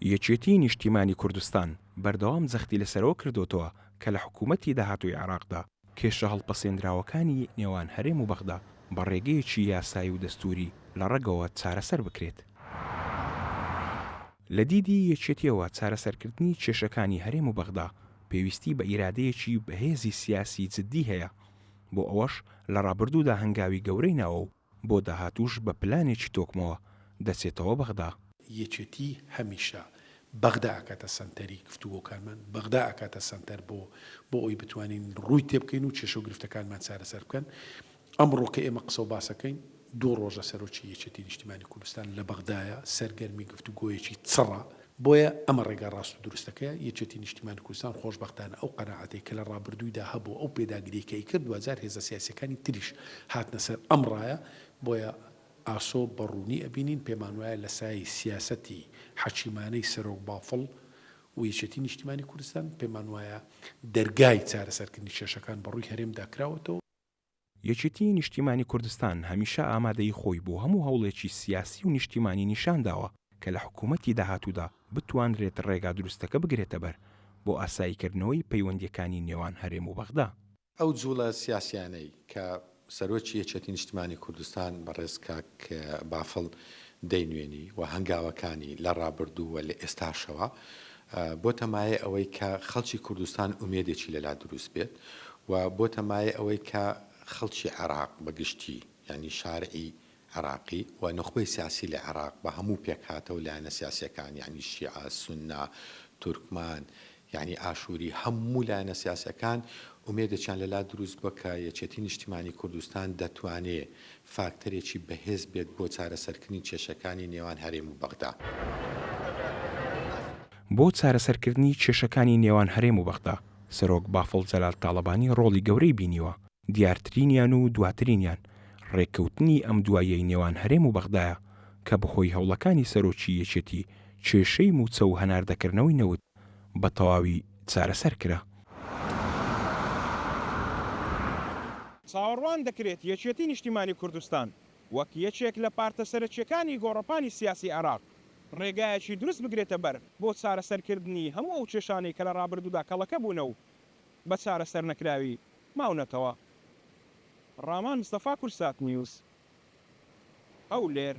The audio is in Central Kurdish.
یەکێتی نیشتیمانی کوردستان بەردەوام جەختی لەسەرەوە کردوتەوە کە لە حکوومەتی داهاتووی عێراقدا کێشە هەڵپەسێنراوەکانی نێوان هەرێم و بەغدا بە ڕێگەیەکی یاسایی و دەستوری لە ڕێگەوە چارەسەر بکرێت. لە دیدی یەکێتیەوە چارەسەرکردنی کێشەکانی هەرێم و بەغدا پێویستی بە ئیرادەیەکی بەهێزی سیاسی جددی هەیە، بۆ ئەوەش لە ڕابردوودا هەنگاوی گەورەی ناوە و بۆ داهاتووش بە پلانێکی تۆکمەوە دەچێتەوە بەغدا. یەکێتی هەمیشە بەغدا ئاکاتە سەنتەری گفتوگۆکانمان، بەغدا ئاکاتە سەنتەر بۆ ئەوی بتوانین ڕووی تێبکەین و کێشە و گرفتەکانمان چارەسەر بکەن. ئەمڕۆ کە ئێمە قسە و باسەکەین 2 ڕۆژە سەرۆکی یەکێتی نیشتیمانی کوردستان لە بەغدایە سەرگەرمی گفتوگۆیەکی چڕە، بۆیە ئەمە ڕێگا ڕاست و دروستەکەیە. یەکێتی نیشتیمانی کوردستان خۆشبەختانە ئەو قەناعەتەی کە لە ڕابردوویدا هەبوو ئەو پێداگریەکەی کرد 2000 هێزە سیاسیەکانی تریش هاتنە سەر ئەم ڕایە، بۆیە ئاسۆ بەڕوونی ئەبینین پێمان وایە لە سای سیاسەتی حەکیمانەی سەرۆک بافڵ و یەکێتی نیشتیمانی کوردستان پێمان وایە دەرگای چارەسەرکردنی کێشەکان بەڕووی هەرێمدا کراوەتەوە. یەکێتی نیشتیمانی کوردستان هەمیشە ئامادەی خۆی بۆ هەموو هەوڵێکی سیاسی و نیشتیمانی نیشانداوە کە لە حکوومەتی داهاتوودا بتوانرێت ڕێگا دروستەکە بگرێتە بەر بۆ ئاساییکردنەوەی پەیوەندیەکانی نێوان هەرێم و بەغدا. ئەو جوڵە سیاسیانەی کە سەرۆکی یەکێتی نیشتیمانی کوردستان بەڕێز کاک بافڵ دەینوێنی و هەنگاوەکانی لە ڕابردووە لە ئێستاشەوە بۆ تەمایە ئەوەی کە خەڵکی کوردستان ئومێدێکی لەلا دروست بێت و بۆ تەمایە ئەوەی کە خەڵکی عێراق بەگشتی ینی شارعی عێراقی و نخبەی سیاسی لە عێراق بە هەموو پێکهاتەوە لایەنە سیاسیەکان یعنی شیعە، سوننا، تورکمان، یعنی ئاشووری، هەموو لایەنە سیاسەکان ئومێدێکیان لەلا دروست بووە کە یەکێتی نیشتیمانی کوردستان دەتوانێت فاکتەرێکی بەهێز بێت بۆ چارەسەرکردنی کێشەکانی نێوان هەرێم و بەغدا. بۆ چارەسەرکردنی کێشەکانی نێوان هەرێم و بەغدا سەرۆک بافڵ جەلال تاڵەبانی ڕۆڵی گەورەی بینیوە. دیارترینیان و دواترینیان ڕێککەوتنی ئەم دوایەی نێوان هەرێم و بەغدایە کە بەهۆی هەوڵەکانی سەرۆکی یەکێتی کێشەی موچە و هەناردەکردنەوەی نەوت بە تەواوی چارەسەر کرا. چاوەڕوان دەکرێت یەکێتی نیشتیمانی کوردستان وەک یەکێک لە پارتە سەرەکیەکانی گۆڕەپانی سیاسی عێراق ڕێگایەکی دروست بگرێتە بەر بۆ چارەسەرکردنی هەموو ئەو کێشانەی کە لە ڕابردوودا کەڵەکە بوونە و بە چارەسەر نەکراوی ماونەتەوە. ڕامان مستەفا کورسات نیوز ئەو لێر